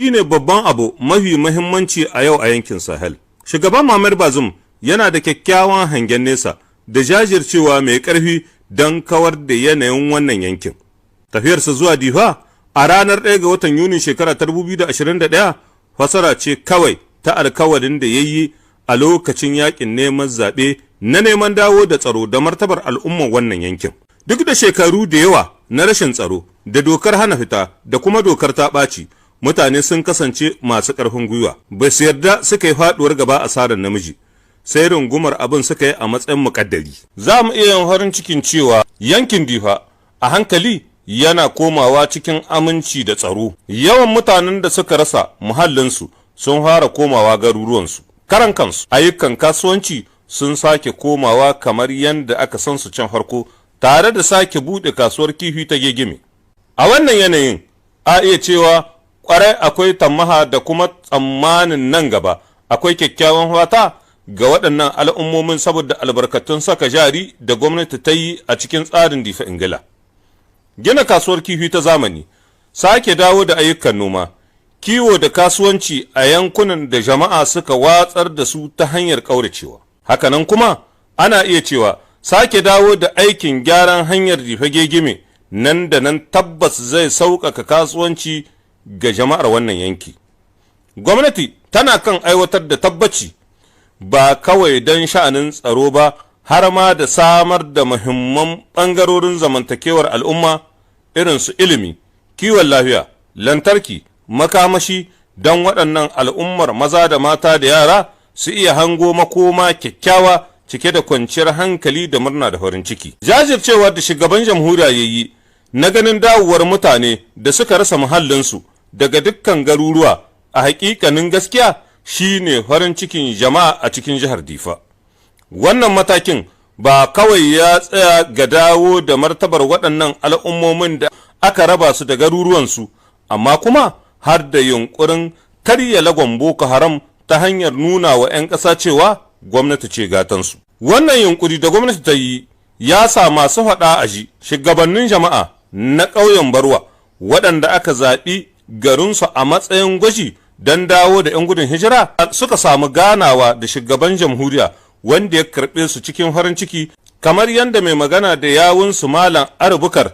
shine babban abu mafi muhimmanci a yau a yankin Sahel. Shugaban Muhammad Bazoum yana da kyakkyawan hangen nesa da jajircewa mai ƙarfi don kawar da yanayin wannan yankin. Tafiyarsa zuwa Difa a ranar 1 ga watan Yuni shekara 2021 fasara ce kawai ta alkawarin da ya yi a lokacin yakin neman zaɓe na neman dawo da tsaro da martabar al'umman wannan yankin. Duk da shekaru da yawa na rashin tsaro da dokar hana fita da kuma dokar ta ɓaci, mutane sun kasance masu ƙarfin gwiwa. Bai su yarda suka yi faɗuwar gaba asarar namiji, sai rungumar abin suka yi a matsayin muƙaddari. Za mu iya yin farin cikin cewa yankin Difa a hankali yana komawa cikin aminci da tsaro. Yawan mutanen da suka rasa muhallinsu sun fara komawa garuruwansu. Karan kansu ayyukan kasuwanci sun sake komawa kamar yadda aka san su can farko, tare da sake buɗe kasuwar kifi ta Gegime. A wannan yanayin a iya cewa ƙwarai akwai tamaha da kuma tsammanin nan gaba akwai kyakkyawan fata ga waɗannan al'ummomin saboda albarkatun saka jari da gwamnati ta yi a cikin tsarin Difa Ingila. Gina kasuwar kifi ta zamani, sake dawo da ayyukan noma, kiwo da kasuwanci a yankunan da jama'a suka watsar da su ta hanyar ƙauracewa. Hakanan kuma ana iya cewa sake dawo da aikin gyaran hanyar Difa Gegime nan da nan tabbas zai sauƙaƙa kasuwanci ga jama'ar wannan yanki. Gwamnati tana kan aiwatar da tabbaci ba kawai don sha'anin tsaro ba, har ma da samar da muhimman ɓangarorin zamantakewar al'umma irin su ilimi, kiwon lafiya, lantarki, makamashi don waɗannan al'ummar maza da mata da yara su iya hango makoma kyakkyawa cike da kwanciyar hankali da murna da farin ciki. Jajircewa da shugaban jamhuriya ya yi na ganin dawowar mutane da suka rasa muhallinsu daga dukkan garuruwa a hakikanin gaskiya shine farin cikin jama'a a cikin jihar Difa. Wannan matakin ba kawai ya tsaya ga dawo da martabar waɗannan al'ummomin da aka raba su da garuruwansu, amma kuma har da yunkurin karya lagon Boko Haram ta hanyar nuna wa 'yan ƙasa cewa gwamnati ce gatansu. Wannan yunkuri da gwamnati ta yi ya sa masu faɗa a ji shugabannin jama'a na ƙauyen Barwa waɗanda aka zaɓi garinsu a matsayin gwaji don dawo da 'yan gudun hijira suka samu ganawa da shugaban jamhuriya wanda ya karɓe su cikin farin ciki, kamar yadda mai magana da yawunsu Malam Arbukar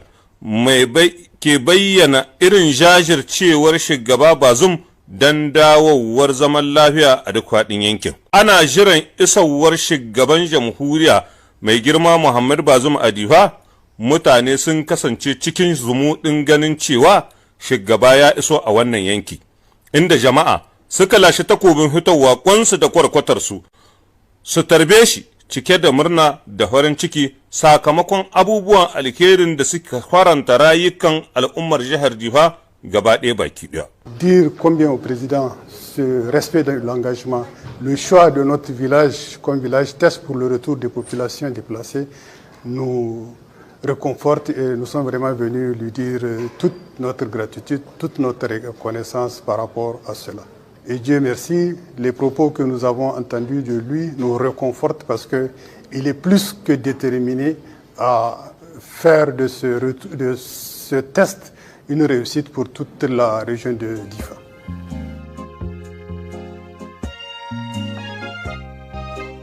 ke bayyana irin jajircewar shugaba Bazoum don dawowar zaman lafiya a duk faɗin yankin. Ana jiran isowar shugaban jamhuriya mai girma Muhammad Bazoum a Difa, mutane sun kasance cikin zumuɗin ganin cewa shugaba ya iso a wannan yanki, inda jama'a suka lashe takobin fitowa kwansu da kwarkwatarsu su tarbe shi cike da murna da farin ciki sakamakon abubuwan alherin da suka faranta rayukan al'ummar jihar Difa gaba ɗaya baki ɗaya. Dire combien au président ce respect de l'engagement, le choix de notre village comme village test pour le retour des populations déplacées nous réconforte et nous sommes vraiment venus lui dire toute notre gratitude, toute notre reconnaissance par rapport à cela. Et Dieu merci, les propos que nous avons entendus de lui nous réconfortent parce qu'il est plus que déterminé à faire de ce test une réussite pour toute la région de Difa.